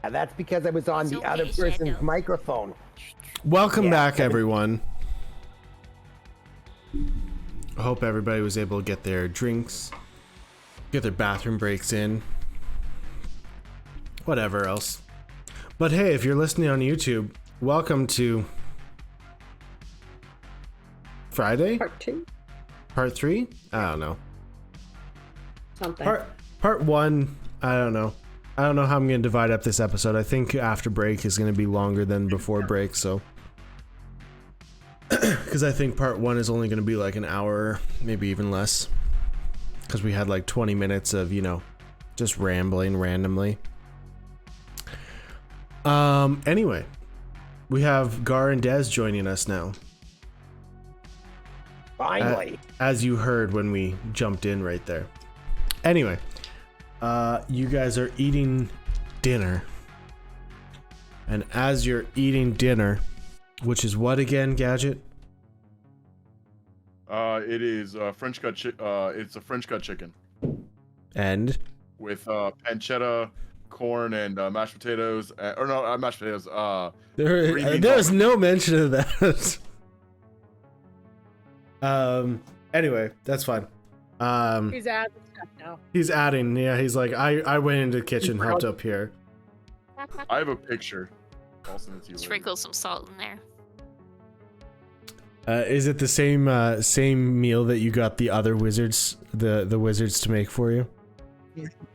That's because I was on It's the okay, other person's Shadow. microphone. Welcome back, but- everyone. I hope everybody was able to get their drinks, get their bathroom breaks in, whatever else. But hey, if you're listening on YouTube, welcome to Friday? Part 2? Part 3? I don't know. Something. Part 1, I don't know. I don't know how I'm going to divide up this episode. I think after break is going to be longer than before break, so. Because I think part 1 is only going to be like an hour, maybe even less. Because we had like 20 minutes of, you know, just rambling randomly. Anyway, we have Gar and Des joining us now. Finally. As you heard when we jumped in right there. Anyway, you guys are eating dinner. And as you're eating dinner, which is what again, Gadget? It is French cut. It's a French cut chicken And with pancetta, corn, and mashed potatoes. Or no, not mashed potatoes. Green beans there's on no mention of that. Anyway, that's fine. He's adding stuff now. He's adding. Yeah, he's like, I went into the kitchen, helped up here. I have a picture. I'll send it to you later. Sprinkle some salt in there. Is it the same meal that you got the other wizards, the wizards to make for you?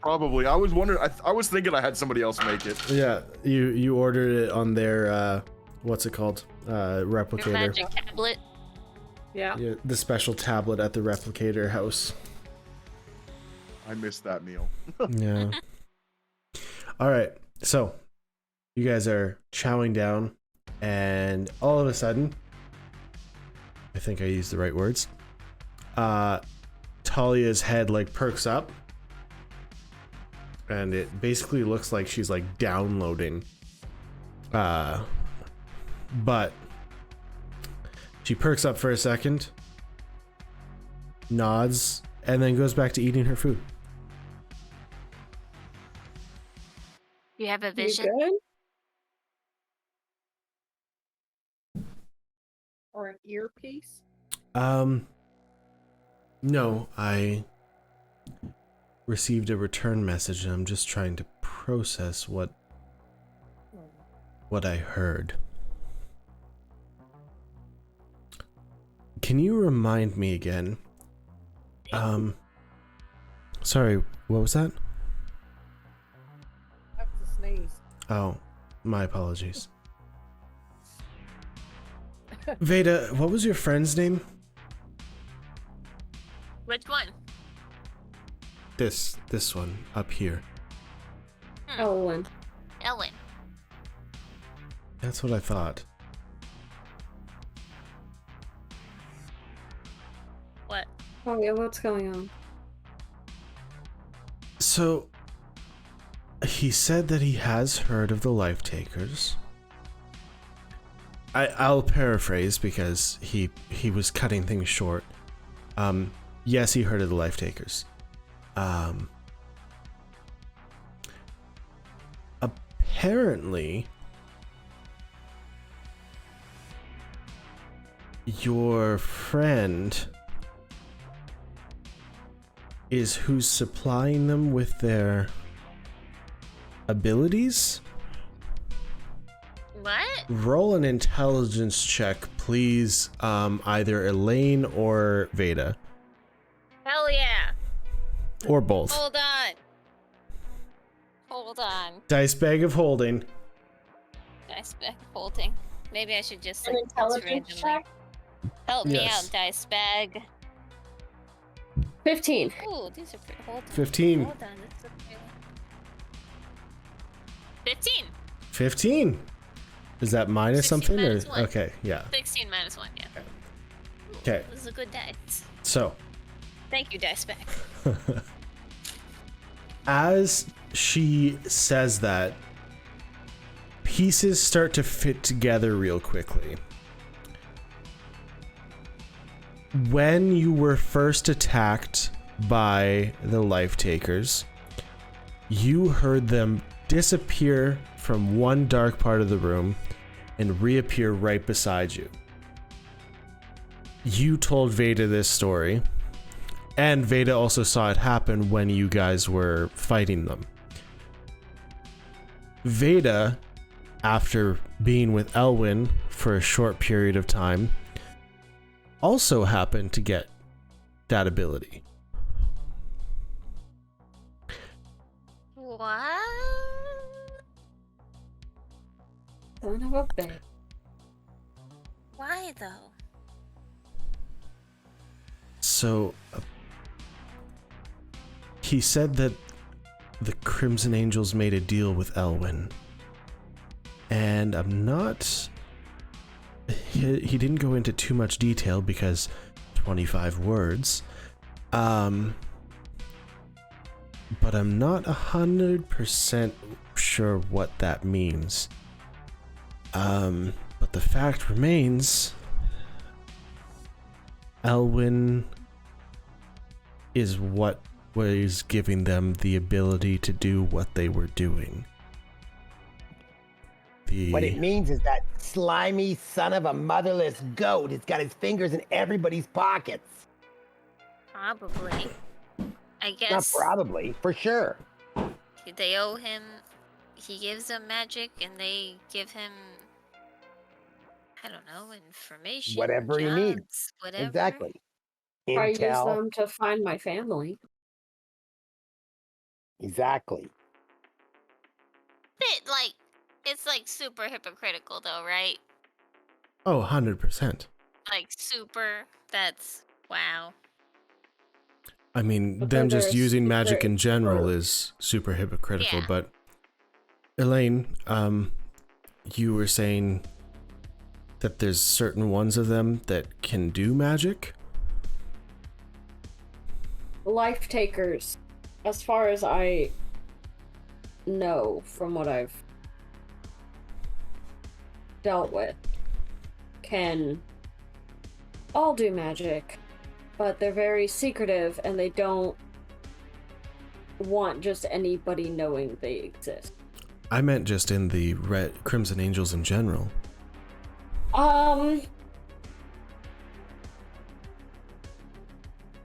Probably. I was wondering. I was thinking I had somebody else make it. Yeah, you ordered it on their what's it called? Your Replicator. magic tablet. Yeah. Yeah, the special tablet at the replicator house. I missed that meal. Yeah. All right. So, you guys are chowing down, and all of a sudden, I think I used the right words. Talia's head like perks up, and it basically looks like she's like downloading. But she perks up for a second, nods, and then goes back to eating her food. You have a You vision? good? Or an earpiece? No, I received a return message and I'm just trying to process what I heard. Can you remind me again? Sorry, what was that? That was a sneeze. Oh, my apologies. Veda, what was your friend's name? Which one? This one up here. Elwin. Ellen. That's what I thought. What? Oh yeah, what's going on? So, he said that he has heard of the Life Takers. I'll paraphrase because he was cutting things short. Yes, he heard of the Life Takers. Apparently, your friend is who's supplying them with their abilities? What? Roll an intelligence check, please, either Elaine or Veda. Hell yeah. Or both. Hold on. Hold on. Dice bag of holding. Dice bag holding. Maybe I should just An like intelligence randomly. check? Help me Yes. out, dice bag. 15. Ooh, these are pretty. Hold on. 15. Hold on. This is okay. 15. 15. Is that minus 16 something? minus or 1. Okay, yeah. 16 minus 1, yeah. Okay. This is a good dice. So, Thank you, dice bag. as she says that, pieces start to fit together real quickly. When you were first attacked by the Life Takers, you heard them disappear from one dark part of the room and reappear right beside you. You told Veda this story, and Veda also saw it happen when you guys were fighting them. Veda, after being with Elwin for a short period of time, also happened to get that ability. What? Son of a bitch. Why though? So, he said that the Crimson Angels made a deal with Elwin. And I'm not... He didn't go into too much detail because 25 words. But I'm not 100% sure what that means. But the fact remains, Elwin is what was giving them the ability to do what they were doing. What it means is that slimy son of a motherless goat has got his fingers in everybody's pockets. Probably. I Not guess probably, for sure. they owe him. He gives them magic, and they give him, I don't know, information. Whatever he needs. jobs, Whatever. Exactly. I use Intel. them to find my family. Exactly. It's like super hypocritical, though, right? Oh, 100%. Like super. That's wow. I mean, But them then just there's using magic secret in general or- is super hypocritical, Yeah. but Elaine, you were saying that there's certain ones of them that can do magic? Life takers, as far as I know from what I've dealt with, can all do magic, but they're very secretive and they don't want just anybody knowing they exist. I meant just in the Crimson Angels in general.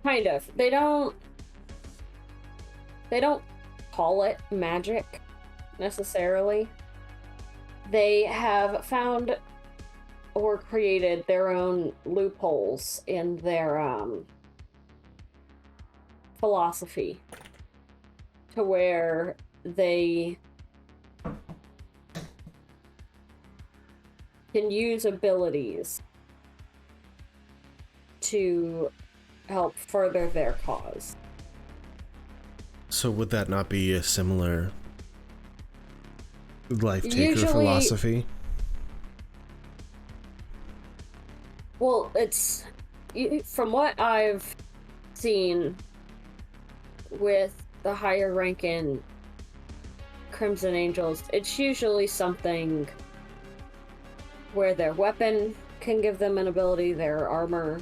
Kind of. They don't call it magic necessarily. They have found or created their own loopholes in their philosophy to where they can use abilities to help further their cause. So would that not be a similar life taker Usually- philosophy? Well, it's from what I've seen with the higher ranking Crimson Angels, it's usually something where their weapon can give them an ability, their armor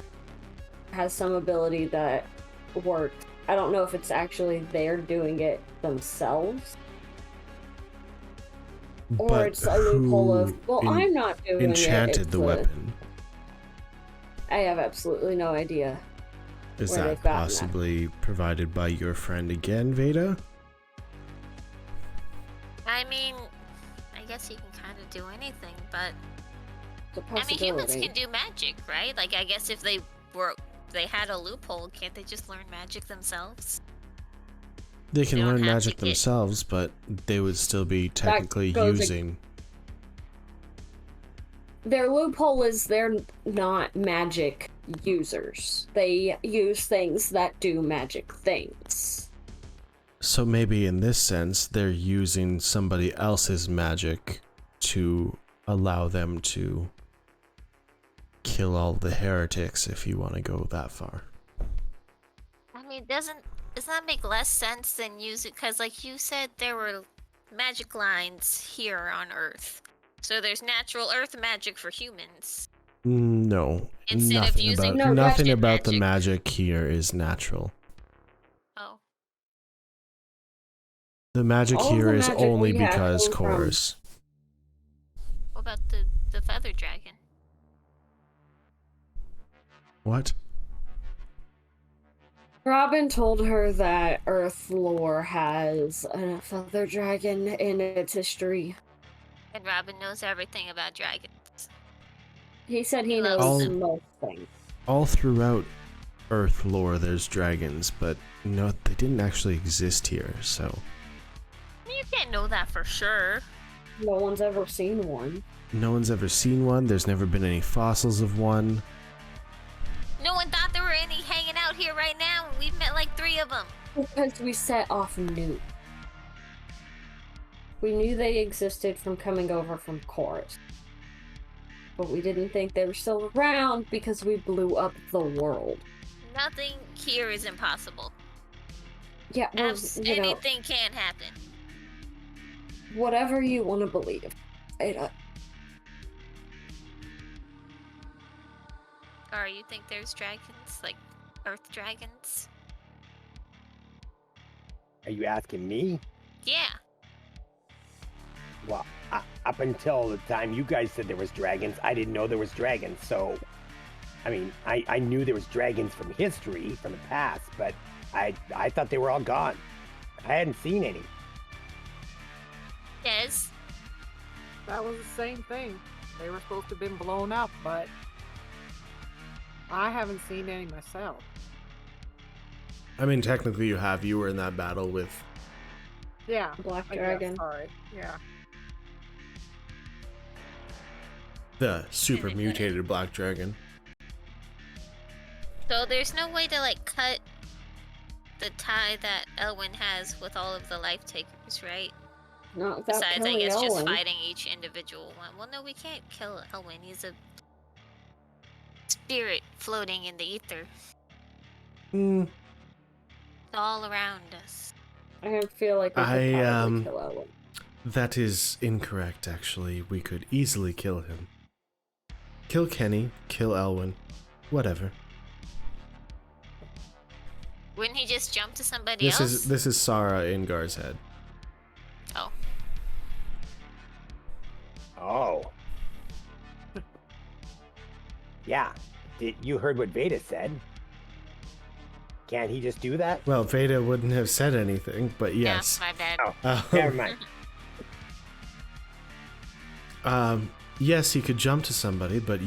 has some ability that works. I don't know if it's actually they're doing it themselves, or But it's a loophole who of, well, I'm not doing enchanted it. the weapon? I have absolutely no idea. Is where that they've gotten that. possibly provided by your friend again, Veda? I mean, I guess he can kind of do anything, but It's a I mean, humans possibility. can do magic, right? Like, I guess if they had a loophole, can't they just learn magic themselves? They can They don't learn have magic to get- themselves, but they would still be technically goes using... Their loophole is they're not magic users. They use things that do magic things. So maybe in this sense, they're using somebody else's magic to allow them to kill all the heretics, if you want to go that far. I mean, doesn't that make less sense than use it? Because, like you said, there were magic lines here on Earth. So there's natural Earth magic for humans. No, Instead of nothing using about No, nothing magic about the magic. magic here is natural. Oh. The magic All of here the is magic only we have because came from- chorus. What about the feather dragon? What? Robin told her that Earth lore has a feather dragon in its history. And Robin knows everything about dragons. He said he Loves knows them. most things. All throughout Earth lore, there's dragons, but no, they didn't actually exist here, so... You can't know that for sure. No one's ever seen one. No one's ever seen one, there's never been any fossils of one. No one thought there were any hanging out here right now. We've met like 3 of them. Because we set off new. We knew they existed from coming over from Chorus. But we didn't think they were still around because we blew up the world. Nothing here is impossible. Yeah, well, you know, Anything can happen. whatever you want to believe. Or you think there's dragons, like earth dragons? Are you asking me? Yeah. Well, up until the time you guys said there was dragons, I didn't know there was dragons. So, I mean, I knew there was dragons from history, from the past, but I thought they were all gone. I hadn't seen any. Yes. That was the same thing. They were supposed to have been blown up, but I haven't seen any myself. I mean, technically you have. You were in that battle with... Yeah. Black I guess, Dragon. sorry. Yeah. the super mutated black dragon. So there's no way to like cut the tie that Elwin has with all of the life takers, right? Not without Besides, I killing guess just Elwin. fighting each individual one. Well, no, we can't kill Elwin. He's a spirit floating in the ether. Hmm. It's all around us. I feel like we could probably kill Elwin. That is incorrect, actually. We could easily kill him. Kill Kenny, kill Elwin, whatever. Wouldn't he just jump to somebody else? This is Sarah Ingar's head. Oh. Oh. Yeah. You heard what Veda said. Can't he just do that? Well, Veda wouldn't have said anything, but yes. Yeah, my bad. Oh, never mind. Yes, he could jump to somebody, but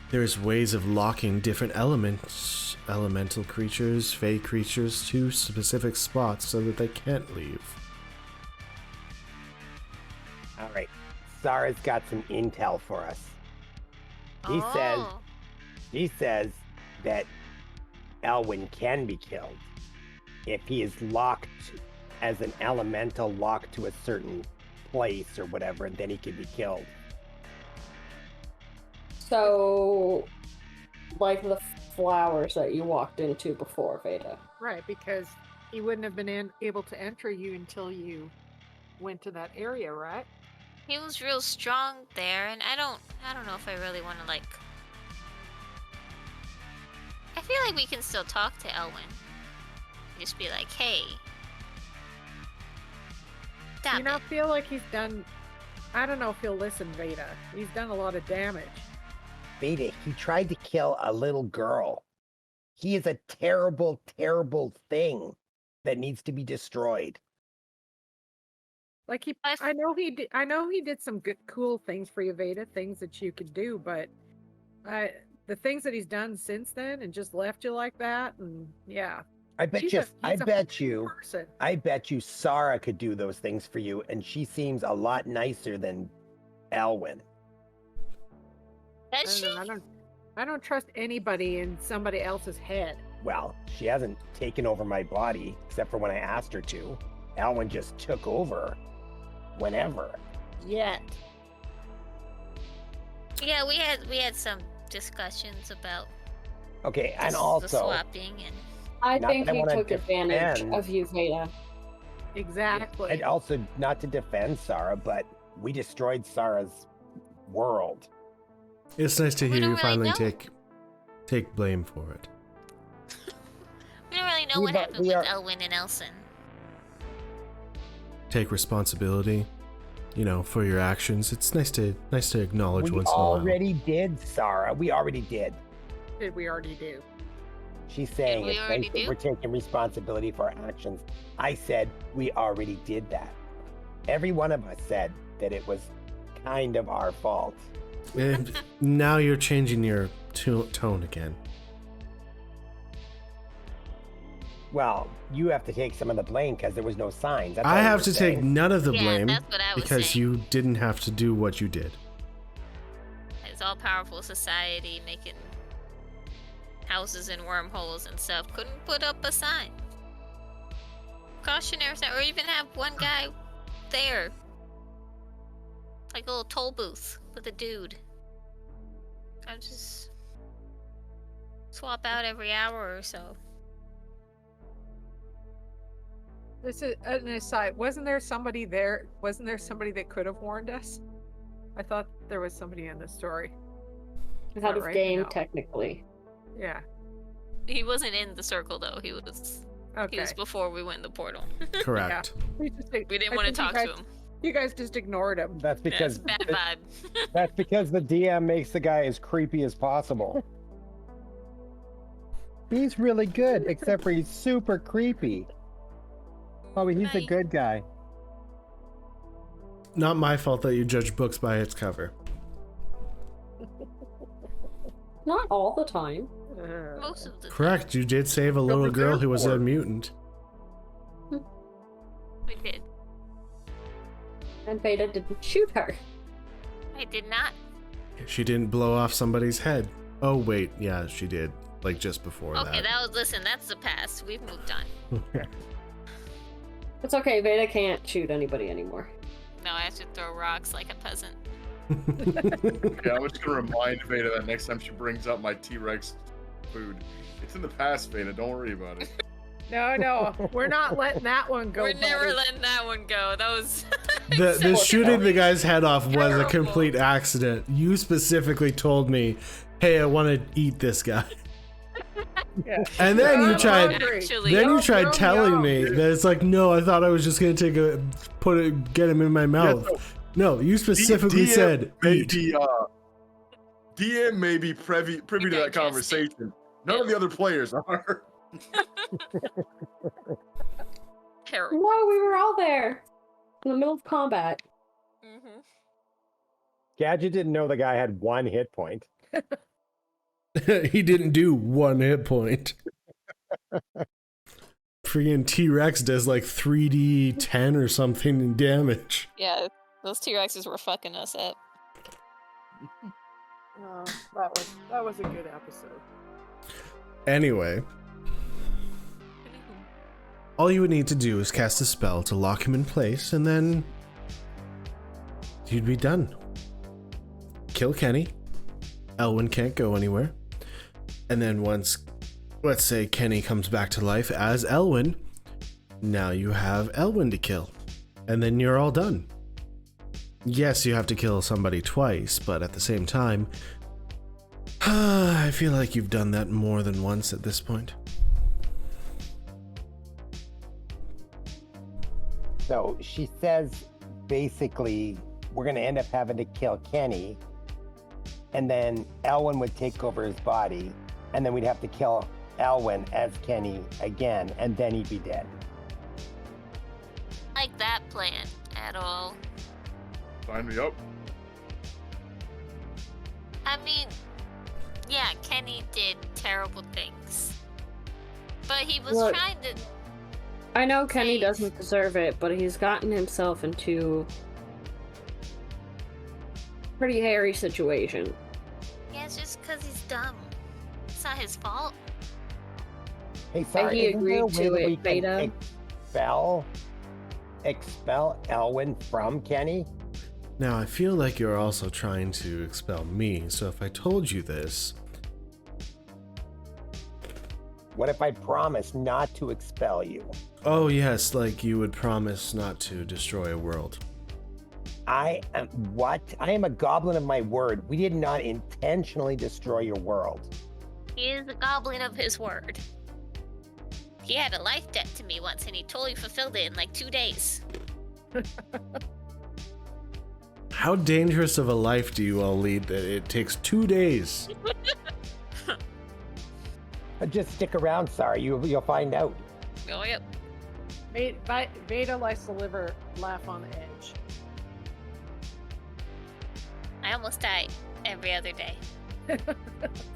there's ways of locking different elements, elemental creatures, fey creatures, to specific spots so that they can't leave. All right. Sarah's got some intel for us. He says that Elwin can be killed if he is locked as an elemental locked to a certain place or whatever, and then he can be killed. So, like the flowers that you walked into before, Veda. Right, because he wouldn't have been able to enter you until you went to that area, right? He was real strong there, and I don't know if I really want to like. I feel like we can still talk to Elwin. Just be like, hey. Stop You not it. feel like he's done. I don't know if he'll listen, Veda. He's done a lot of damage. Veda, he tried to kill a little girl. He is a terrible, terrible thing that needs to be destroyed. Like I know he did some good, cool things for you, Veda. Things that you could do, but the things that he's done since then and just left you like that, and yeah. I bet He's you. a I bet you. person. I bet you. Sarah could do those things for you, and she seems a lot nicer than Elwin. Does she? I don't trust anybody in somebody else's head. Well, she hasn't taken over my body except for when I asked her to. Elwin just took over. Whenever. Yet. Yeah, we had some discussions about. Okay, and the also. swapping and. I Not think that I he wanna took advantage defend- of you, Veda. Exactly. And also, not to defend Sarah, but we destroyed Sarah's world. It's nice to We hear don't you really finally know. take blame for it. We don't really know We what bu- happened we with are- Elwin and Elson. take responsibility, for your actions. It's nice to acknowledge We once in a while. already did, Sarah. We already did. Did we already do? She's saying we it's already nice that do? we're taking responsibility for our actions. I said we already did that. Every one of us said that it was kind of our fault. And now you're changing your tone again. Well, you have to take some of the blame because there was no signs. That's all I we have were to take saying. none of the Yeah, blame that's what I was because saying. you didn't have to do what you did. It's all powerful society making houses and wormholes and stuff. Couldn't put up a sign. Cautionary sign, or even have one guy there. Like a little toll booth with a dude. I just swap out every hour or so. This is an aside. Wasn't there somebody there? Wasn't there somebody that could have warned us? I thought there was somebody in the story. Is Out that of right? game, No. technically. Yeah. He wasn't in the circle though. He was Okay. before we went in the portal. Correct. We just- We didn't I want to think talk you to guys- him. You guys just ignored him. That's Yeah, because it's bad vibe. that's because the DM makes the guy as creepy as possible. He's really good, except for he's super creepy. Oh, he's a Right. good guy. Not my fault that you judge books by its cover. Not all the time. Most of the Correct. You did save a little we girl there who was for? a mutant. time we did. And Beta didn't shoot her. I did not. She didn't blow off somebody's head. Oh wait, yeah, she did. Like just before Okay, that. listen, that's the past. We've moved on. It's okay, Beta can't shoot anybody anymore. No, I have to throw rocks like a peasant. Yeah, I'm just gonna remind Veda that next time she brings up my T-Rex food. It's in the past, Veda. Don't worry about it. No, we're not letting that one go. We're never buddy. letting that one go. That was The shooting the guy's head off was a Terrible. complete accident. You specifically told me, "Hey, I want to eat this guy," Yeah. and then you I'm tried. hungry. actually. Then you Yum, tried yum, telling yum. me that it's like, no, I thought I was just gonna get him in my mouth. so No, you specifically DM said may eat. be, DM may be privy to that Digested. conversation. None of the other players are. terrible. No, we were all there. In the middle of combat. Mm-hmm. Gadget didn't know the guy had 1 hit point. He didn't do 1 hit point. Freaking T-Rex does like 3d10 or something in damage. Yeah, those T-Rexes were fucking us up. That was a good episode. Anyway, all you would need to do is cast a spell to lock him in place, and then you'd be done. Kill Kenny. Elwin can't go anywhere. And then once, let's say, Kenny comes back to life as Elwin, now you have Elwin to kill. And then you're all done. Yes, you have to kill somebody twice, but at the same time, I feel like you've done that more than once at this point. So she says basically we're going to end up having to kill Kenny, and then Elwin would take over his body, and then we'd have to kill Elwin as Kenny again, and then he'd be dead. Like that plan at all. Sign me up. I mean, yeah, Kenny did terrible things. But he was Look. trying to... I know Kenny Save. doesn't deserve it, but he's gotten himself into a pretty hairy situation. Yeah, it's just because he's dumb. It's not his fault. Hey, sorry, he isn't there a agreed way to that it, we can Beta. expel Elwin from Kenny? Now, I feel like you're also trying to expel me, so if I told you this, What if I promise not to expel you? oh yes, like you would promise not to destroy a world. I am what? I am a goblin of my word. We did not intentionally destroy your world. He is a goblin of his word. He had a life debt to me once and he totally fulfilled it in like 2 days. How dangerous of a life do you all lead that it takes 2 days? Just stick around, sorry. You'll find out. Oh, yep. Veda likes to laugh on the edge. I almost die every other day. Yeah,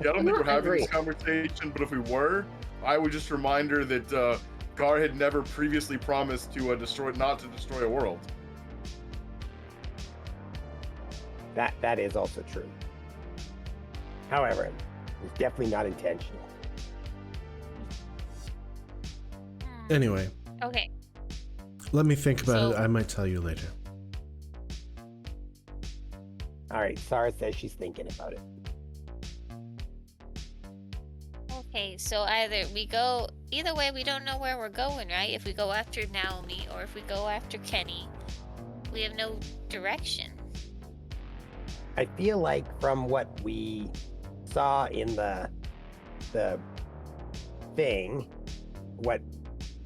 I don't think we're having this conversation, but if we were, I would just remind her that Gar had never previously promised to not to destroy a world. That is also true. However, it's definitely not intentional. Anyway, Okay. let me think about it. So- I might tell you later. All right, Sarah says she's thinking about it. Okay, so either way, we don't know where we're going, right? If we go after Naomi or if we go after Kenny, we have no direction. I feel like from what we saw in the thing, what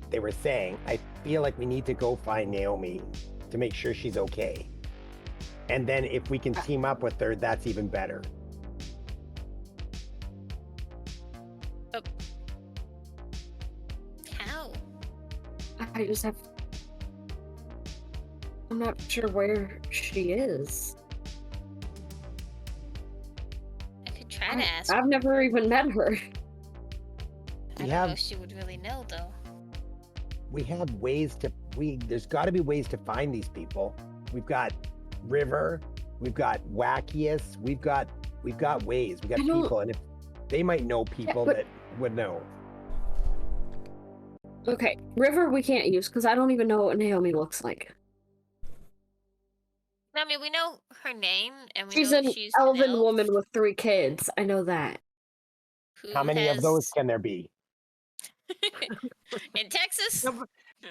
they were saying, I feel like we need to go find Naomi to make sure she's okay. And then if we can team up with her, that's even better. How? I just have. I'm not sure where she is. I could try to ask. I've never even met her. I don't know if she would really know, though. We have ways to. There's got to be ways to find these people. We've got River. We've got Wackiest. We've got ways. We got people, and if they might know people that would know. Okay, River we can't use because I don't even know what Naomi looks like. I mean, we know her name, and we She's know an she's elven an elf woman with 3 kids. I know that. who How many of those can there be? in Texas?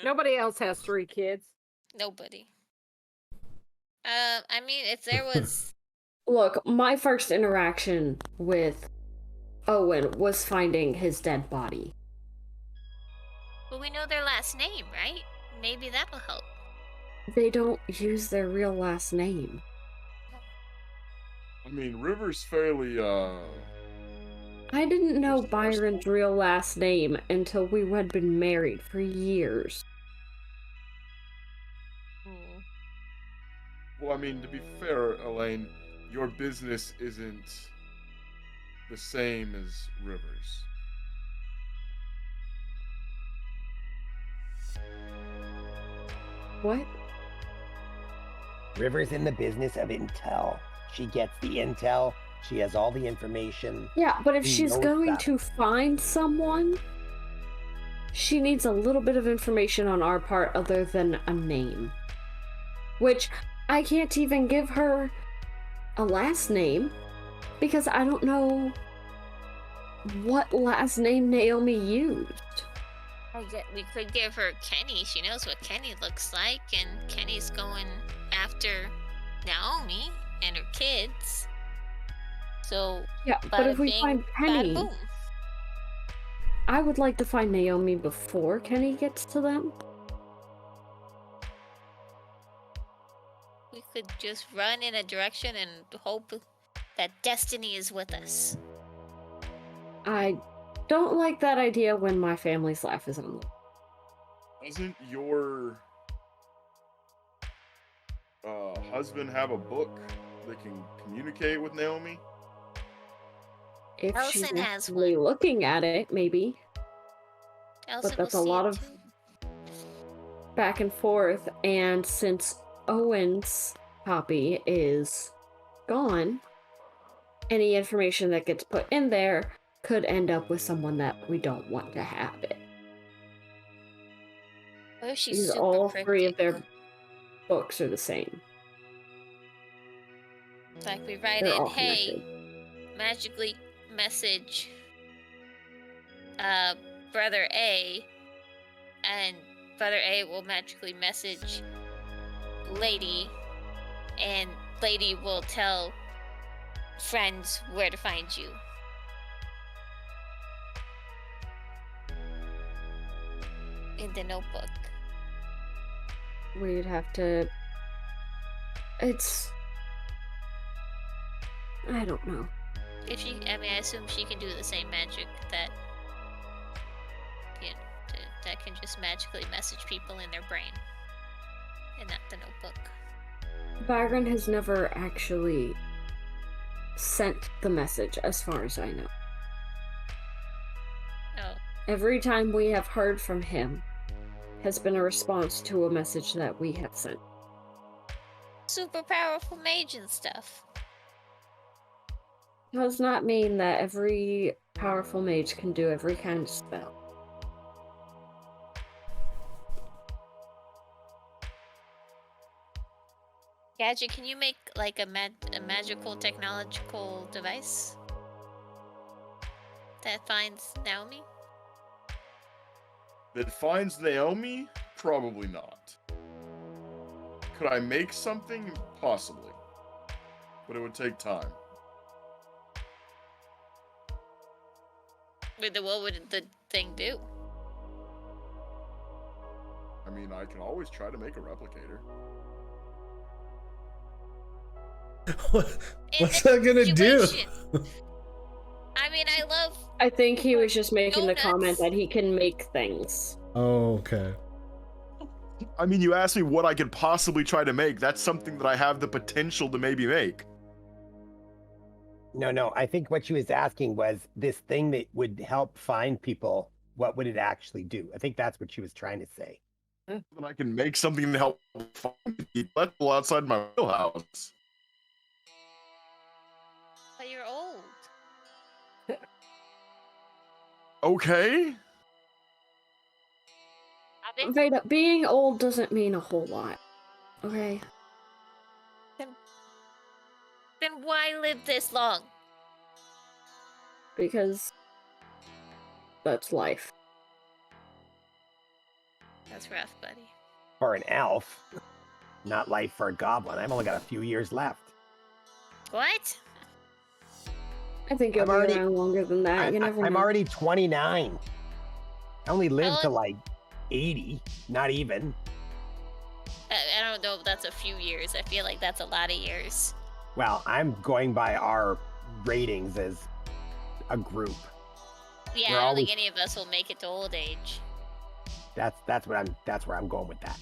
Nobody else has 3 kids. Nobody. I mean, if there was, Look, my first interaction with Owen was finding his dead body. well, we know their last name, right? Maybe that'll help. They don't use their real last name. I mean, River's fairly, I didn't know Byron's real last name until we had been married for years. Well, I mean, to be fair, Elaine, your business isn't the same as River's. What? River's in the business of intel. She gets the intel. She has all the information. Yeah, but if She she's knows going that. to find someone, she needs a little bit of information on our part other than a name. Which, I can't even give her a last name because I don't know what last name Naomi used. We could give her Kenny. She knows what Kenny looks like, and Kenny's going after Naomi and her kids. So, Yeah, but if we bing, find bada Kenny, boom. I would like to find Naomi before Kenny gets to them. We could just run in a direction and hope that destiny is with us. I don't like that idea when my family's life is on. Doesn't your husband have a book that can communicate with Naomi? If she's Elson has actually one. looking at it, maybe. Elsa But that's will a see lot it of too. back and forth, and since Owen's copy is gone, any information that gets put in there could end up with someone that we don't want to have it. What if she's Because super all 3 of cryptic? their books are the same. It's like we write They're in, all hey, connected. magically message Brother A, and Brother A will magically message Lady, and Lady will tell friends where to find you. In the notebook. we'd have to. It's. I don't know. If she, I mean, I assume she can do the same magic that, that can just magically message people in their brain, and not the notebook. Byron has never actually sent the message, as far as I know. Oh, Every time we have heard from him has been a response to a message that we have sent. super powerful mage and stuff. Does not mean that every powerful mage can do every kind of spell. Gadget, can you make like a magical technological device that finds Naomi? That finds Naomi? Probably not. Could I make something? Possibly. But it would take time. What would the thing do? I mean, I can always try to make a replicator. What's that gonna do? I mean, I think he was just making the Donuts. comment that he can make things. Oh, okay. I mean, you asked me what I could possibly try to make. That's something that I have the potential to maybe make. No. I think what she was asking was this thing that would help find people. What would it actually do? I think that's what she was trying to say. Then I can make something to help find people outside my wheelhouse. But you're old. Okay. Veda, being old doesn't mean a whole lot. Okay? Then why live this long? Because that's life. That's rough, buddy. For an elf, not life for a goblin. I've only got a few years left. What? I think you'll be around longer than that. You never know. I'm already 29. I only lived to Oh. like 80, not even. I don't know if that's a few years. I feel like that's a lot of years. Well, I'm going by our ratings as a group. Yeah, We're I don't think always- any of us will make it to old age. That's where I'm going with that.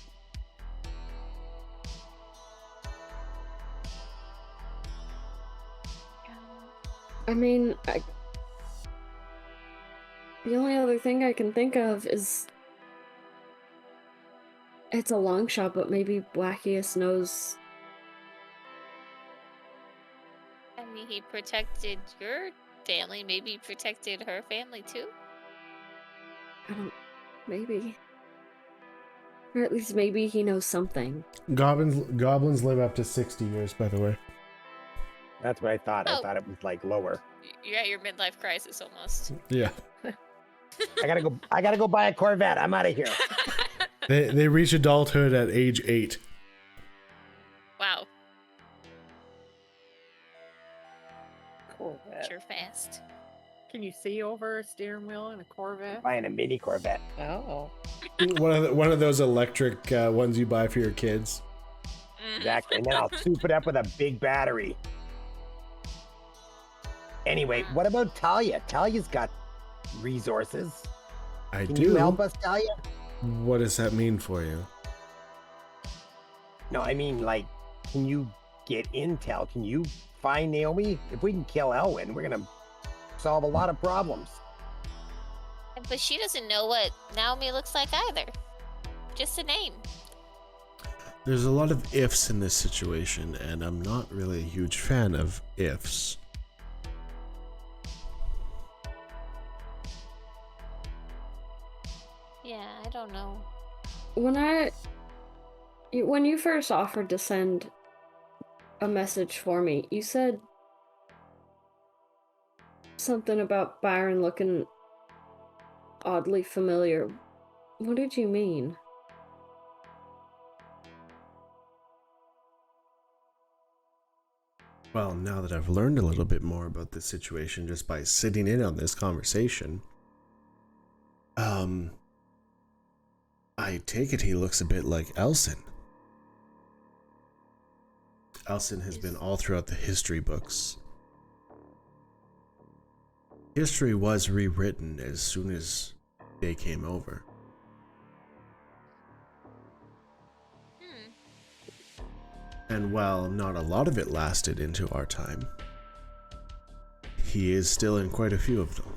I mean, the only other thing I can think of is it's a long shot, but maybe Blackius knows. I mean, he protected your family. Maybe he protected her family too. I don't. Maybe. Or at least maybe he knows something. Goblins live up to 60 years, by the way. That's what I thought. I Oh. thought it was like lower. You're at your midlife crisis almost. Yeah. I gotta go buy a Corvette. I'm out of here. They reach adulthood at age 8. Wow, Corvette. sure fast. Can you see over a steering wheel in a Corvette? Buying a mini Corvette. Oh. One of those electric ones you buy for your kids. Exactly. And then I'll soup it up with a big battery. Anyway, what about Talia? Talia's got resources. I Can do. you help us, Talia? What does that mean for you? No, I mean, like, can you get intel? Can you find Naomi? If we can kill Elwin, we're gonna solve a lot of problems. But she doesn't know what Naomi looks like either. Just a name. There's a lot of ifs in this situation, and I'm not really a huge fan of ifs. Yeah, I don't know. When you first offered to send a message for me, you said something about Byron looking oddly familiar. What did you mean? Well, now that I've learned a little bit more about this situation just by sitting in on this conversation, I take it he looks a bit like Elson. Elsin has been all throughout the history books. History was rewritten as soon as they came over. And while not a lot of it lasted into our time, he is still in quite a few of them.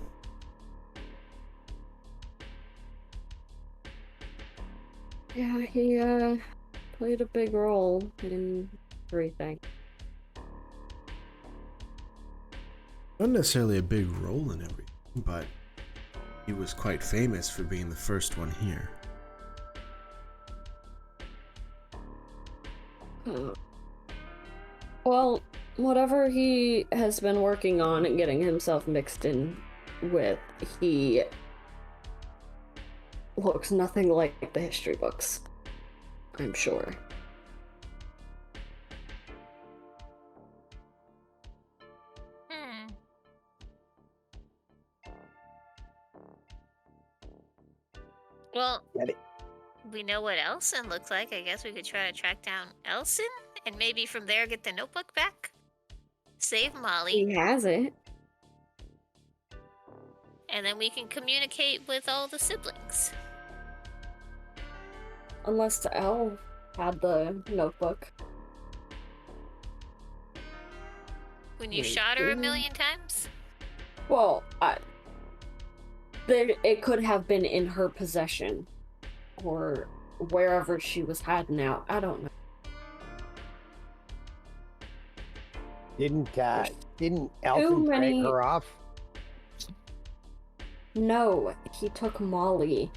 Yeah, he played a big role in everything. Not necessarily a big role in everything, but he was quite famous for being the first one here. Well, whatever he has been working on and getting himself mixed in with, he looks nothing like the history books, I'm sure. Well, Get it. we know what Elson looks like. I guess we could try to track down Elson and maybe from there get the notebook back. Save Molly. He has it. And then we can communicate with all the siblings. Unless Elle had the notebook. When you shot her a million times? Well, it could have been in her possession. Or wherever she was hiding out. I don't know. Didn't Elton break her off? No, he took Molly.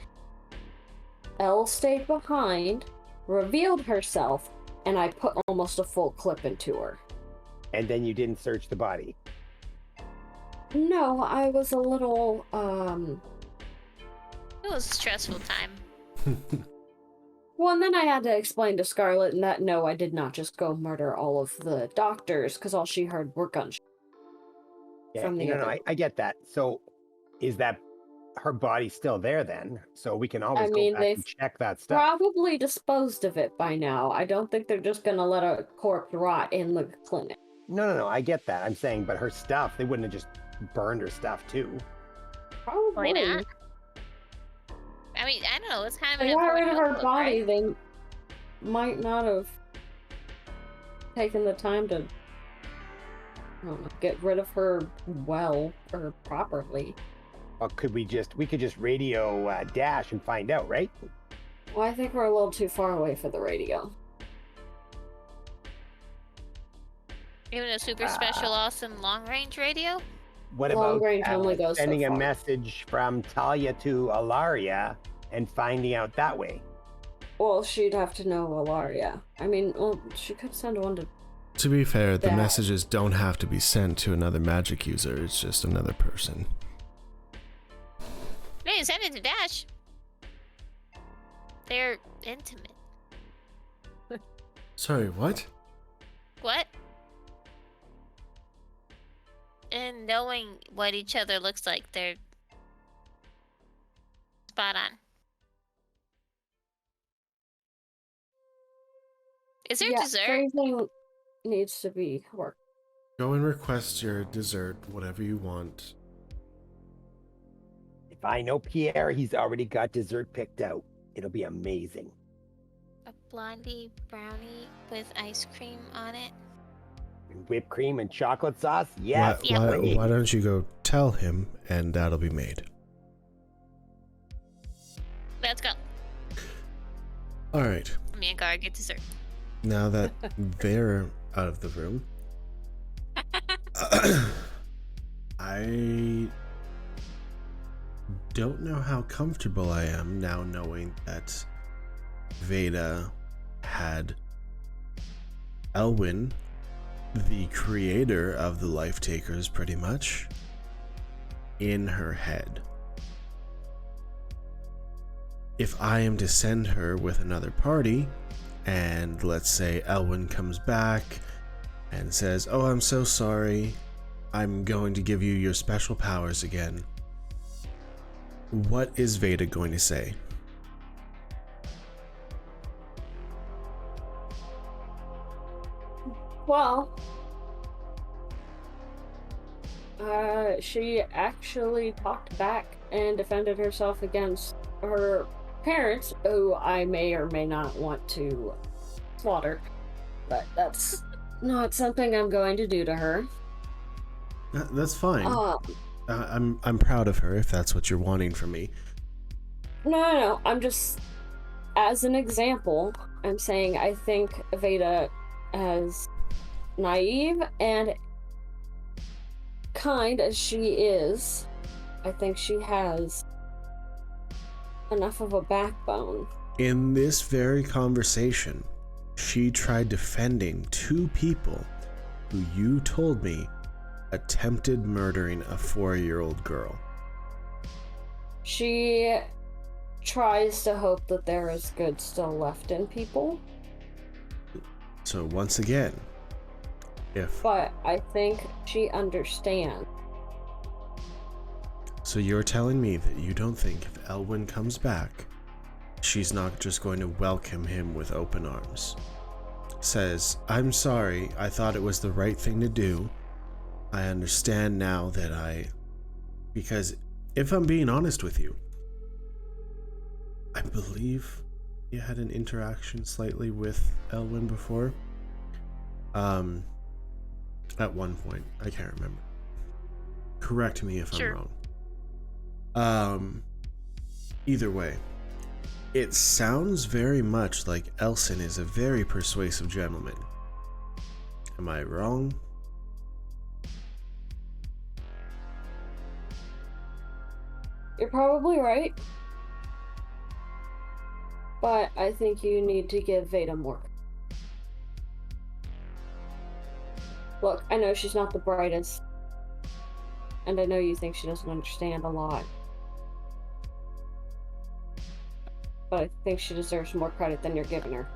Elle stayed behind, revealed herself, and I put almost a full clip into her. And then you didn't search the body? No, I was a little, It was a stressful time. Well, and then I had to explain to Scarlett that no, I did not just go murder all of the doctors, because all she heard were gunshots. Yeah, From the other. I get that. So, is that her body still there then? So we can always go back and check that stuff. Probably disposed of it by now. I don't think they're just gonna let a corpse rot in the clinic. No, I get that. I'm saying, but her stuff, they wouldn't have just burned her stuff too. Probably. Why not? I mean, I don't know. It's kind of If an they got rid important of her notebook, body, right? they might not have taken the time to, I don't know, get rid of her well or properly. Or we could just radio Dash and find out, right? Well, I think we're a little too far away for the radio. Even a super special, awesome long-range radio? What Long about range only goes so sending a far. message from Talia to Alaria and finding out that way? Well, she'd have to know Alaria. I mean, well, she could send one to... To be fair, the That- messages don't have to be sent to another magic user, it's just another person. Hey, send it to Dash. They're intimate. Sorry, what? What? And knowing what each other looks like, they're spot on. Is there dessert? Everything needs to be worked. Go and request your dessert, whatever you want. If I know Pierre, he's already got dessert picked out. It'll be amazing. A blondie brownie with ice cream on it. Whipped cream and chocolate sauce? Yes. Why don't you go tell him, and that'll be made. Let's go. Alright, Me and Gar get dessert. now that they're out of the room, I don't know how comfortable I am now knowing that Veda had Elwin, the creator of the Life Takers, pretty much, in her head. If I am to send her with another party, and let's say Elwin comes back and says, "Oh, I'm so sorry, I'm going to give you your special powers again," what is Veda going to say? Well, she actually talked back and defended herself against her parents, who I may or may not want to slaughter, but that's not something I'm going to do to her. That's fine. I'm proud of her if that's what you're wanting from me. No. I'm just, as an example, I'm saying I think Veda, as naive and kind as she is, I think she has enough of a backbone. In this very conversation, she tried defending 2 people who you told me attempted murdering a 4-year-old girl. She tries to hope that there is good still left in people. So once again, But I think she understands. So you're telling me that you don't think if Elwin comes back, she's not just going to welcome him with open arms? Says, I'm sorry, I thought it was the right thing to do. I understand now that because if I'm being honest with you, I believe you had an interaction slightly with Elwin before. At one point, I can't remember. Correct me if Sure. I'm wrong. Either way, it sounds very much like Elson is a very persuasive gentleman. Am I wrong? You're probably right. But I think you need to give Veda more. Look, I know she's not the brightest. And I know you think she doesn't understand a lot. But I think she deserves more credit than you're giving her.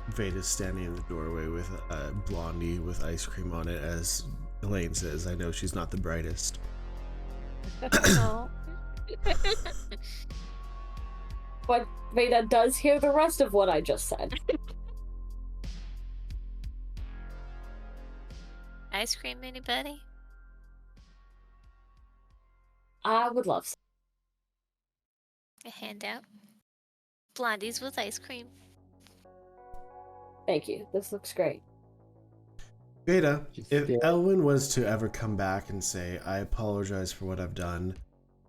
Veda's standing in the doorway with a blondie with ice cream on it, as Elaine says, I know she's not the brightest. Oh. But Veda does hear the rest of what I just said. Ice cream, anybody? I would love some. A handout. Blondies with ice cream. Thank you. This looks great. Veda, if Yeah. Elwin was to ever come back and say, I apologize for what I've done,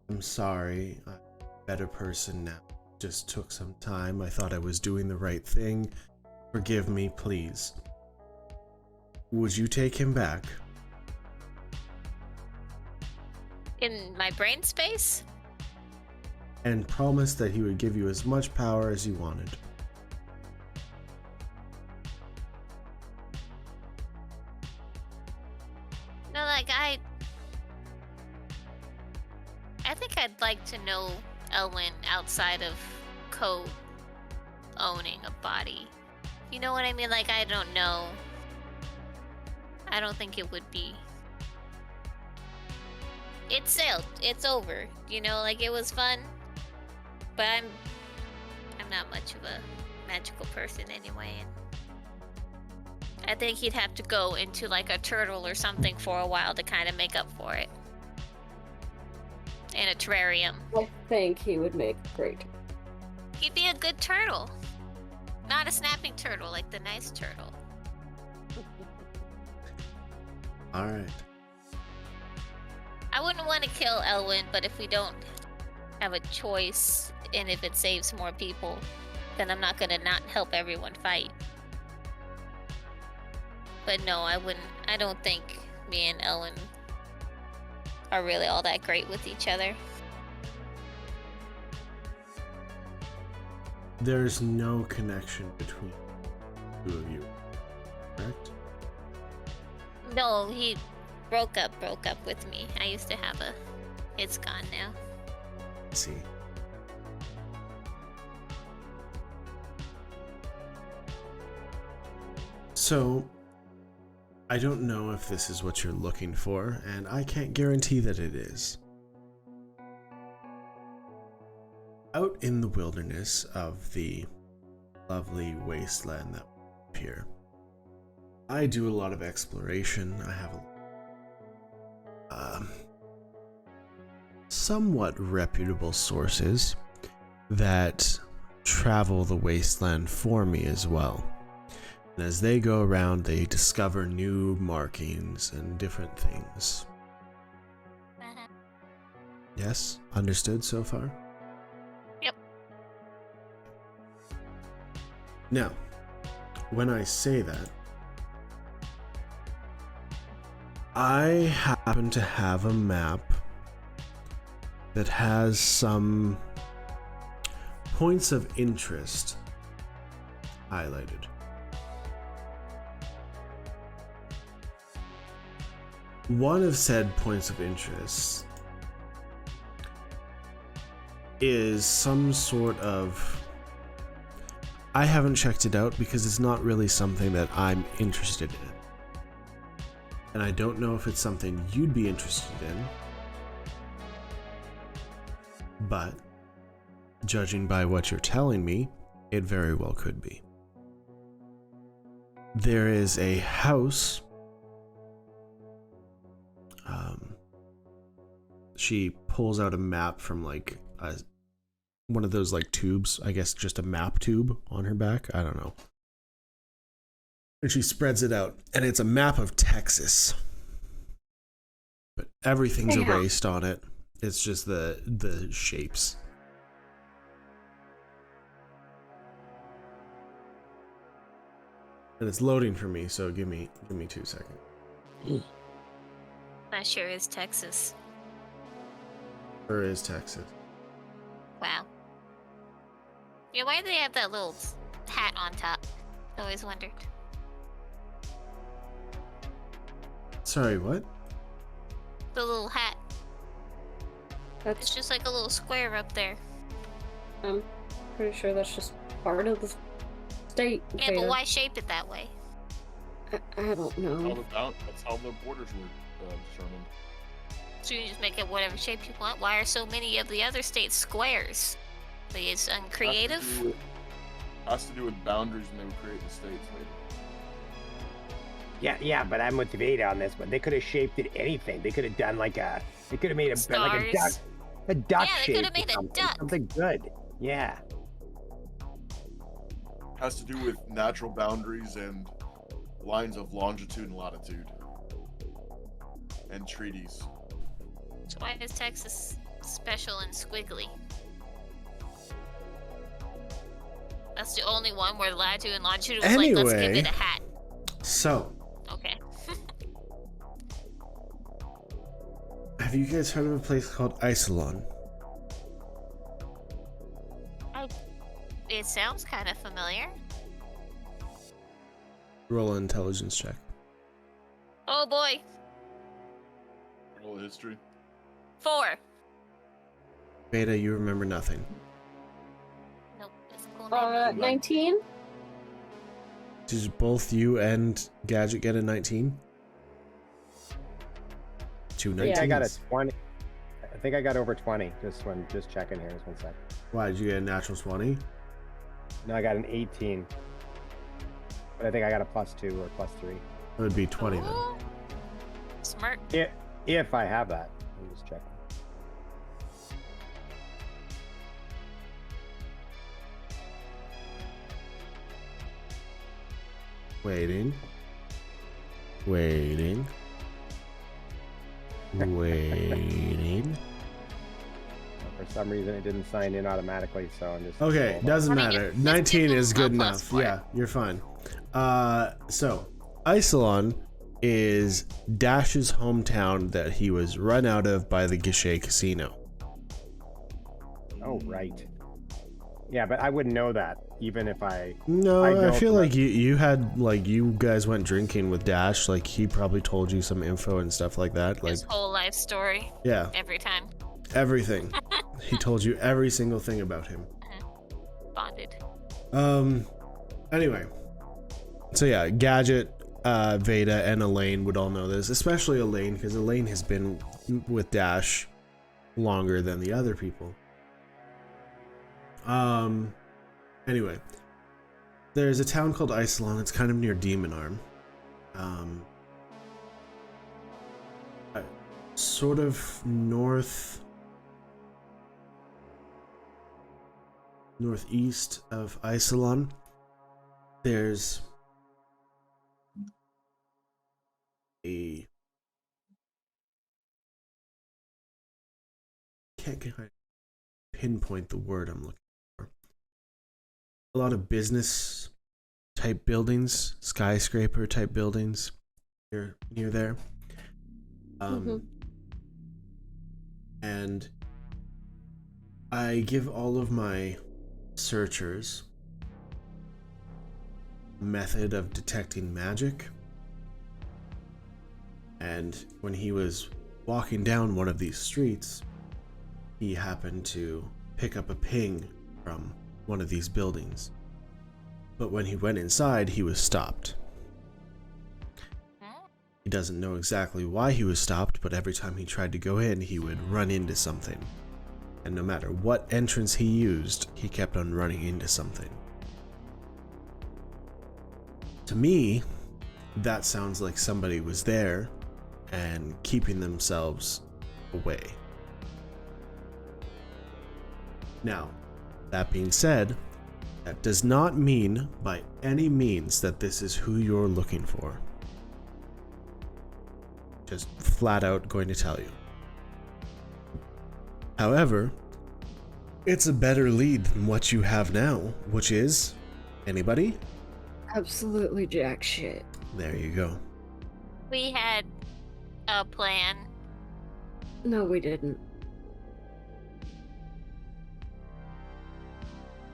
I'm sorry, I'm a better person now, just took some time, I thought I was doing the right thing, forgive me, please. Would you take him back? In my brain space? And promise that he would give you as much power as you wanted? No, like I think I'd like to know Elwin outside of co-owning a body. You know what I mean? Like, I don't know. I don't think it would be. It sailed. It's over. You know, like, it was fun. But I'm not much of a magical person anyway. And I think he'd have to go into like a turtle or something for a while to kind of make up for it. In a terrarium. I think he would make great. He'd be a good turtle. Not a snapping turtle, like the nice turtle. Alright. I wouldn't want to kill Elwin, but if we don't have a choice, and if it saves more people, then I'm not gonna not help everyone fight. But no, I wouldn't. I don't think me and Elwin are really all that great with each other. There's no connection between the two of you, correct? No, he broke up with me. I used to have a... It's gone now. Let's see. So, I don't know if this is what you're looking for, and I can't guarantee that it is. Out in the wilderness of the lovely wasteland that we here. I do a lot of exploration. I have somewhat reputable sources that travel the wasteland for me as well. And as they go around, they discover new markings and different things. Yes? Understood so far? Yep. Now, when I say that, I happen to have a map that has some points of interest highlighted. One of said points of interest is some sort of... I haven't checked it out because it's not really something that I'm interested in. And I don't know if it's something you'd be interested in. But, judging by what you're telling me, it very well could be. There is a house. She pulls out a map from like one of those like tubes, I guess just a map tube on her back. I don't know. And she spreads it out, and it's a map of Texas. But everything's erased on it. It's just the shapes. And it's loading for me, so give me 2 seconds. That sure is Texas. Where is Texas? Wow. Yeah, why do they have that little hat on top? I always wondered. Sorry, what? The little hat. That's, It's just like a little square up there. I'm pretty sure that's just part of the state. Yeah, but why shape it that way? I don't know. That's how the borders were determined. So you just make it whatever shape you want? Why are so many of the other states squares? Like it's uncreative? Has to do with boundaries when they were creating the states later. Yeah, but I'm with Veda on this one. They could have shaped it anything. They could have done like a. They could have made a like a duck. A duck Yeah, they shape. could have made a duck. Something good. Yeah. Has to do with natural boundaries and lines of longitude and latitude. And treaties. So why is Texas special and squiggly? That's the only one where latitude and longitude was like, let's give it a hat. So, Okay. have you guys heard of a place called Isolon? It sounds kind of familiar. Roll an intelligence check. Oh boy. Roll history. 4. Beta, you remember nothing. Nope. It's a cool name. 19? Did both you and Gadget get a 19? 2 19s. I got a 20. I think I got over 20. Just checking here. Just one sec. Why, did you get a natural 20? No, I got an 18. But I think I got a +2 or +3. It would be 20 then. Ooh. Smart. If I have that. I'm just checking. Waiting. For some reason, it didn't sign in automatically, so I'm just. Okay, doesn't I mean, matter. just 19 give is him a good plus enough. for it. Yeah, you're fine. So Isolon is Dash's hometown that he was run out of by the Guichet Casino. Oh, right. Yeah, but I wouldn't know that, even if I. No, I I know feel from like you had, like, you guys went drinking with Dash. Like, he probably told you some info and stuff like that. Like, His whole life story. yeah, Every time. everything. He told you every single thing about him. Bonded. Anyway, so yeah, Gadget, Veda, and Elaine would all know this, especially Elaine, because Elaine has been with Dash longer than the other people. Anyway, There's a town called Isilon. It's kind of near Demon Arm. Sort of northeast of Isilon. There's a can't pinpoint the word I'm looking for. A lot of business type buildings, skyscraper type buildings near there. And I give all of my searchers a method of detecting magic. And when he was walking down one of these streets, he happened to pick up a ping from one of these buildings. But when he went inside, he was stopped. He doesn't know exactly why he was stopped, but every time he tried to go in, he would run into something. And no matter what entrance he used, he kept on running into something. To me, that sounds like somebody was there and keeping themselves away. Now, that being said, that does not mean by any means that this is who you're looking for. Just flat out going to tell you. However, it's a better lead than what you have now, which is anybody? Absolutely jack shit. There you go. We had a plan. No, we didn't.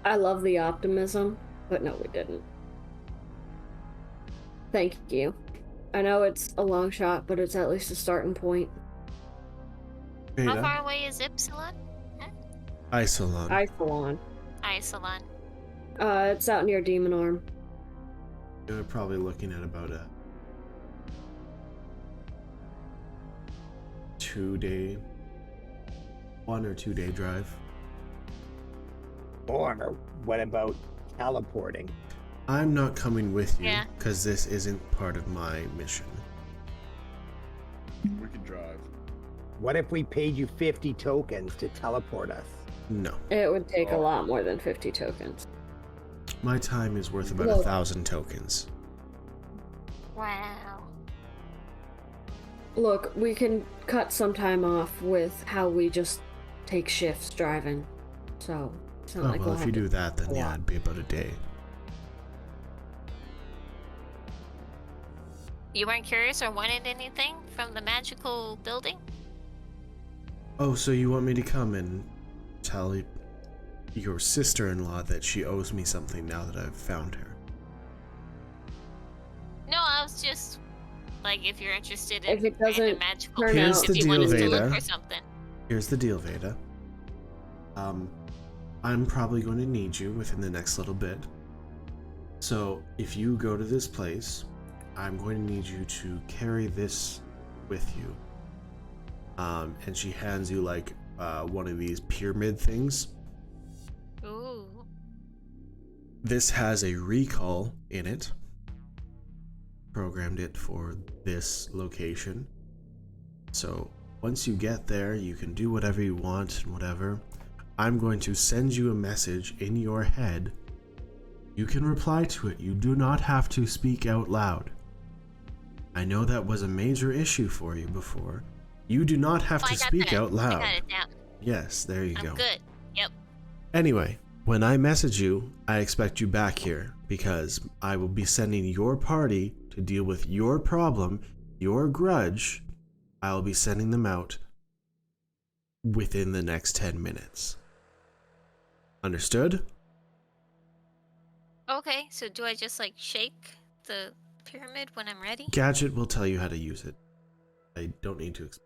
I love the optimism, but no, we didn't. Thank you. I know it's a long shot, but it's at least a starting point. How far away is Ypsilon? Isilon. Isilon. Isilon. It's out near Demon Arm. You're probably looking at about a 1 or 2 day drive. Or what about teleporting? I'm not coming with you Yeah. because this isn't part of my mission. We can drive. What if we paid you 50 tokens to teleport us? No. It would take a lot more than 50 tokens. My time is worth about Look. 1,000 tokens. Wow. Look, we can cut some time off with how we just take shifts driving. So, it's not Oh, like well, we'll if have you to... do that, then yeah, Yeah. it'd be about a day. You weren't curious or wanted anything from the magical building? Oh, so you want me to come and tell your sister-in-law that she owes me something now that I've found her? No, I was just like, if you're interested in If it random doesn't magical turn things, out- if you Here's want the us deal, to look Veda. for something. Here's the deal, Veda. I'm probably going to need you within the next little bit. So, if you go to this place, I'm going to need you to carry this with you. And she hands you like one of these pyramid things. Ooh. This has a recall in it. Programmed it for this location. So once you get there, you can do whatever you want and whatever. I'm going to send you a message in your head. You can reply to it. You do not have to speak out loud. I know that was a major issue for you before. You do not have Oh, to I got speak that. out loud. I got it down. Yes, there you I'm go. good. Yep. Anyway, when I message you, I expect you back here because I will be sending your party to deal with your problem, your grudge. I'll be sending them out within the next 10 minutes. Understood? Okay, so do I just like shake the pyramid when I'm ready? Gadget will tell you how to use it. I don't need to explain.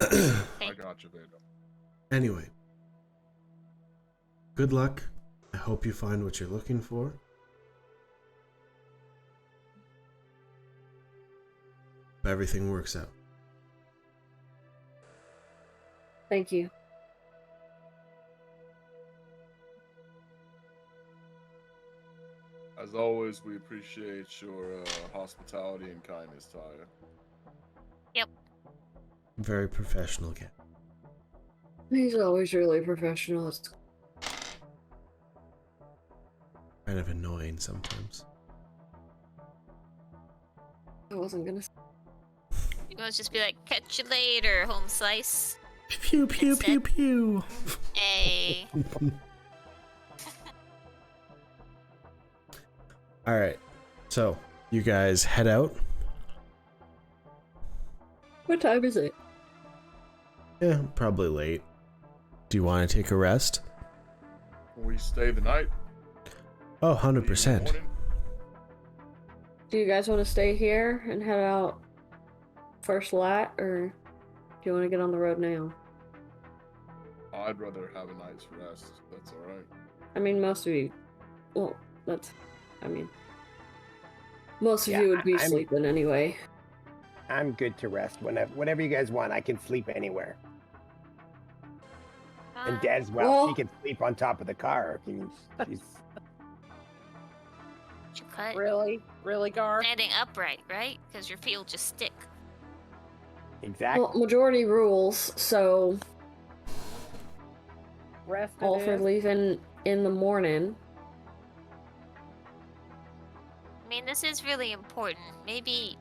I got you, Veda. Anyway, good luck. I hope you find what you're looking for. Hope everything works out. Thank you. As always, we appreciate your hospitality and kindness, Talia. Yep. Very professional, Cat. He's always really professional. It's Kind of annoying sometimes. I wasn't gonna. You must just be like, catch you later, home slice. Pew pew pew pew. Hey. All right, so you guys head out. What time is it? Yeah, probably late. Do you want to take a rest? We stay the night. Oh, leave in the 100%. morning. Do you guys want to stay here and head out first light, or do you want to get on the road now? I'd rather have a night's rest. That's all right. I mean, most of you. Well, that's. I mean, most of Yeah, you would be I'm- sleeping anyway. I'm good to rest whenever you guys want. I can sleep anywhere. And Des, Well- she can sleep on top of the car. She's You cut. Really, Gar? Standing upright, right? Because your feet will just stick. exactly. Well, majority rules, so Rest it all for is. leaving in the morning. I mean, this is really important. Maybe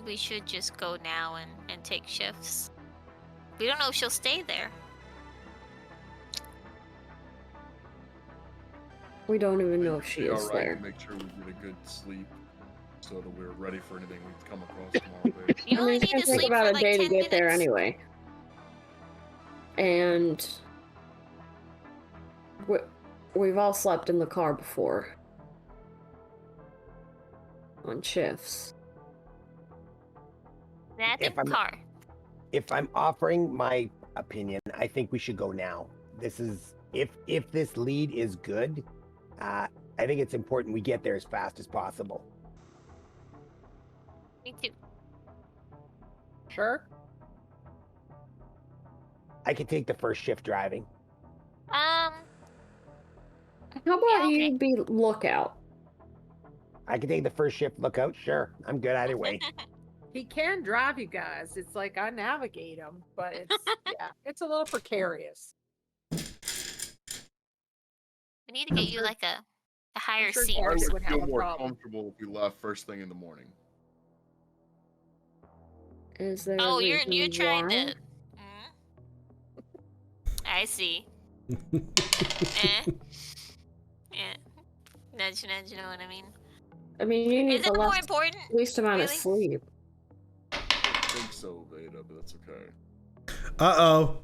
we should just go now and take shifts. We don't know if she'll stay there. We don't even know if It'd she be is all right there. to make sure we get a good sleep, so that we're ready for anything we come across tomorrow. Day. You I only mean, it's need gonna to take sleep about for a like day 10 to get there minutes. anyway. And we've all slept in the car before. On shifts. That's If in I'm- car. If I'm offering my opinion, I think we should go now. This is if this lead is good, I think it's important we get there as fast as possible. Me too. Sure. I could take the first shift driving. How about Yeah, okay. you be lookout? I could take the first shift lookout. Sure, I'm good either way. He can drive you guys. It's like I navigate him, but it's yeah, it's a little precarious. We need to get you sure- like a higher sure seat. I Garrett or would would have feel a more problem. comfortable if we left first thing in the morning. Is there Oh, a you're reason trying why? to. I see. Eh. Yeah. Nudge, you know what I mean? I mean, you need Is the it more less, important? least amount of really? sleep. I think so, Veda, but that's okay. Uh-oh.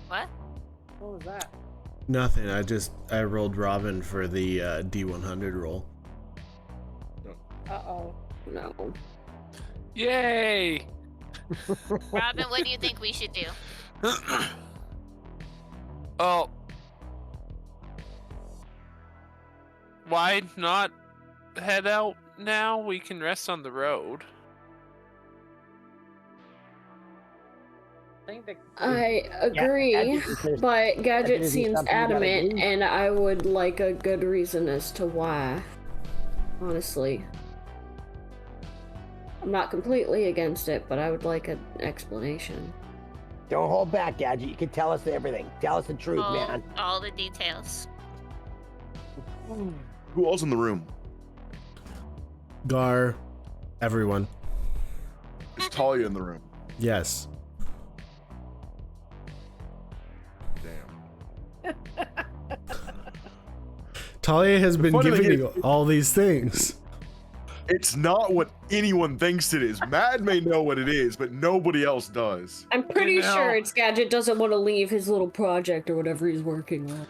What? What was that? Nothing. I rolled Robin for the D100 roll. Uh-oh. No. Yay! Robin, what do you think we should do? Oh. Why not head out now? We can rest on the road. I think that I agree, Gadget, but Gadget isn't seems something you gotta adamant, do. and I would like a good reason as to why. Honestly. I'm not completely against it, but I would like an explanation. don't hold back, Gadget. You can tell us everything. Tell us the truth, man. All the details. Who else in the room? Gar, everyone. Is Talia in the room? Yes. Damn. Talia has been funny thing giving is- you all these things. It's not what anyone thinks it is. Mad may know what it is, but nobody else does. I'm pretty You know- sure it's Gadget doesn't want to leave his little project or whatever he's working on.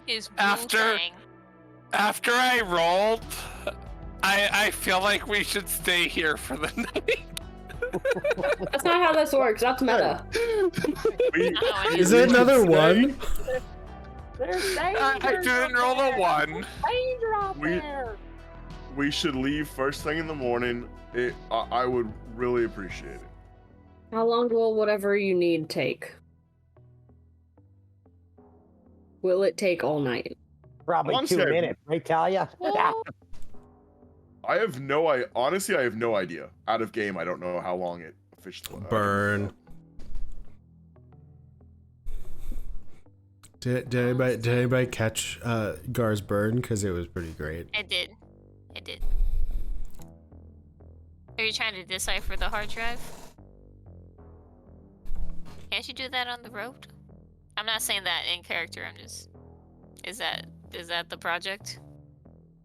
Is After- Wu-Tang. After I rolled, I feel like we should stay here for the night. That's not how this works. That's meta. We, Oh, Is it another one? there's danger. I didn't roll a 1. Danger out We- there. we should leave first thing in the morning. I would really appreciate it. How long will whatever you need take? will it take all night? Probably Honestly, 2 I- minutes, right, Talia? Honestly, I have no idea. Out of game, I don't know how long it officially. Burn. Did anybody catch Gar's burn? Because it was pretty great. I did. Are you trying to decipher the hard drive? Can't you do that on the road? I'm not saying that in character. I'm just. Is that the project?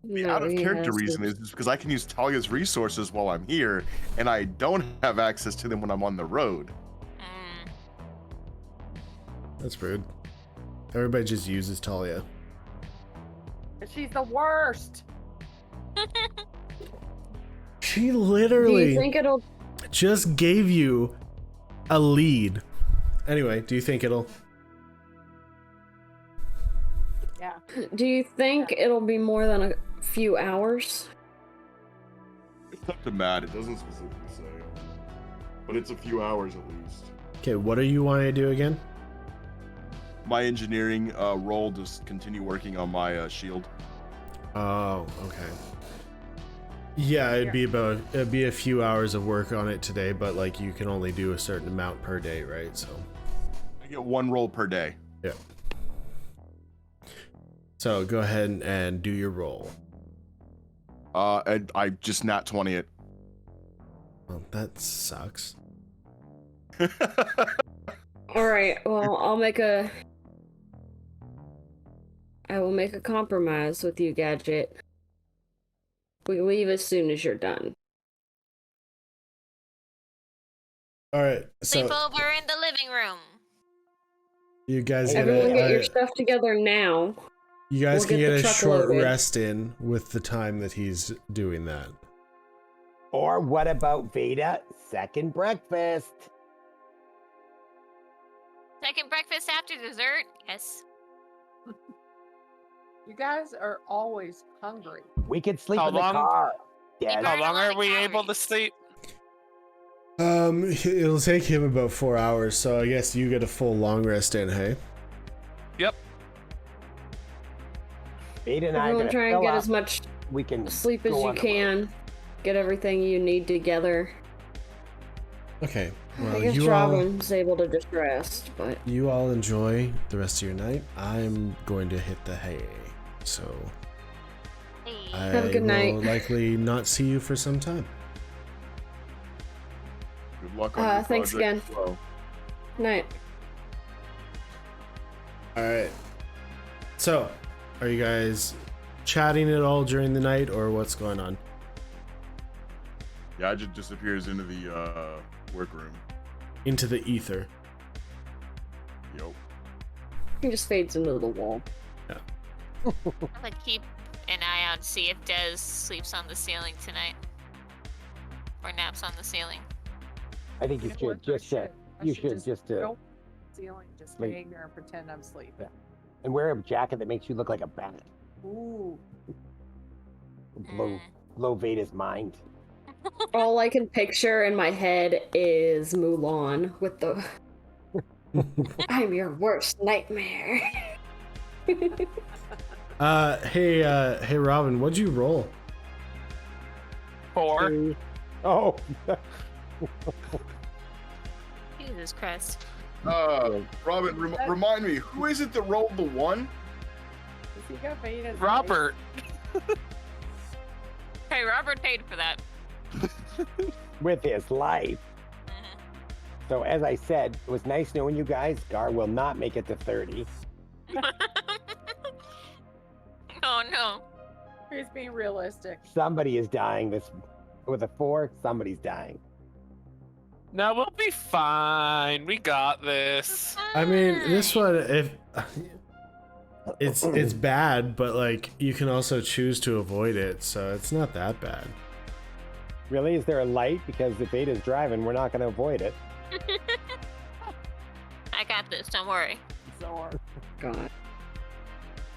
The out of character reason is because I can use Talia's resources while I'm here, and I don't have access to them when I'm on the road. That's rude. Everybody just uses Talia. She's the worst. She Do literally you think it'll? just gave you a lead. Anyway, do you think it'll? Yeah. Do you think it'll be more than a few hours? It's up to Matt. It doesn't specifically say, but it's a few hours at least. Okay, what are you wanting to do again? My engineering role to continue working on my shield. Oh, okay. Yeah, it'd be a few hours of work on it today, but like you can only do a certain amount per day, right? So I get 1 roll per day. yeah. So go ahead and do your roll. And I just nat 20 it. Well, that sucks. All right. Well, I will make a compromise with you, Gadget. We leave as soon as you're done. All right. So Sleep over in the living room. you guys Everyone get your stuff together now. you guys we'll can get get the a truck short loaded. rest in with the time that he's doing that. Or what about Veda? Second breakfast. Second breakfast after dessert? Yes. You guys are always hungry. We could sleep How in the long? car. Yeah. Dad. How Burn a long lot are of we able to calories. sleep? It'll take him about 4 hours, so I guess you get a full long rest in, hey? Yep. Veda and I are Everyone gonna try and fill get up. as much We can sleep as go you on the road. can. Get everything you need together. Okay. I Well, guess you all Robin's able to just rest, but enjoy the rest of your night. I'm going to hit the hay, so Hey. I Have a good will night. likely not see you for some time. Good luck on your thanks project again. as well. night. All right. So, are you guys chatting at all during the night, or what's going on? Yeah, it just disappears into the workroom. Into the ether. Yep. He just fades into the wall. I'm gonna keep an eye out to see if Des sleeps on the ceiling tonight. Or naps on the ceiling. I think you Good should work, just I you should should just go ceiling, just sleep. lay there and pretend I'm sleeping. and wear a jacket that makes you look like a bat. Ooh. Blow Veda's mind. All I can picture in my head is Mulan with the I'm your worst nightmare. Hey Robin, what'd you roll? 4. Oh. Jesus Christ. Robin, remind me, who is it that rolled the 1? Does he got Veda's Robert. Hey, Robert paid for that. With his life. So as I said, it was nice knowing you guys. Gar will not make it to 30. Oh no. He's being realistic. Somebody is dying this with a 4, somebody's dying. No, we'll be fine. We got this. I mean, this one, if it's bad, but like you can also choose to avoid it, so it's not that bad. Really? Is there a light? Because if Veda's driving, we're not going to avoid it. I got this, don't worry. Zor. God.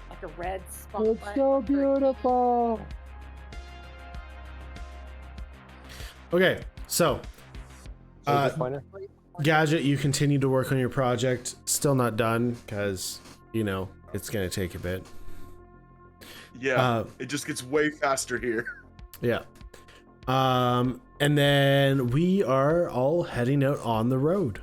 Like a red spotlight. It's so beautiful. Okay, so Laser pointer? Gadget, you continue to work on your project. Still not done because, you know, it's gonna take a bit. Yeah, it just gets way faster here. Yeah. And then we are all heading out on the road.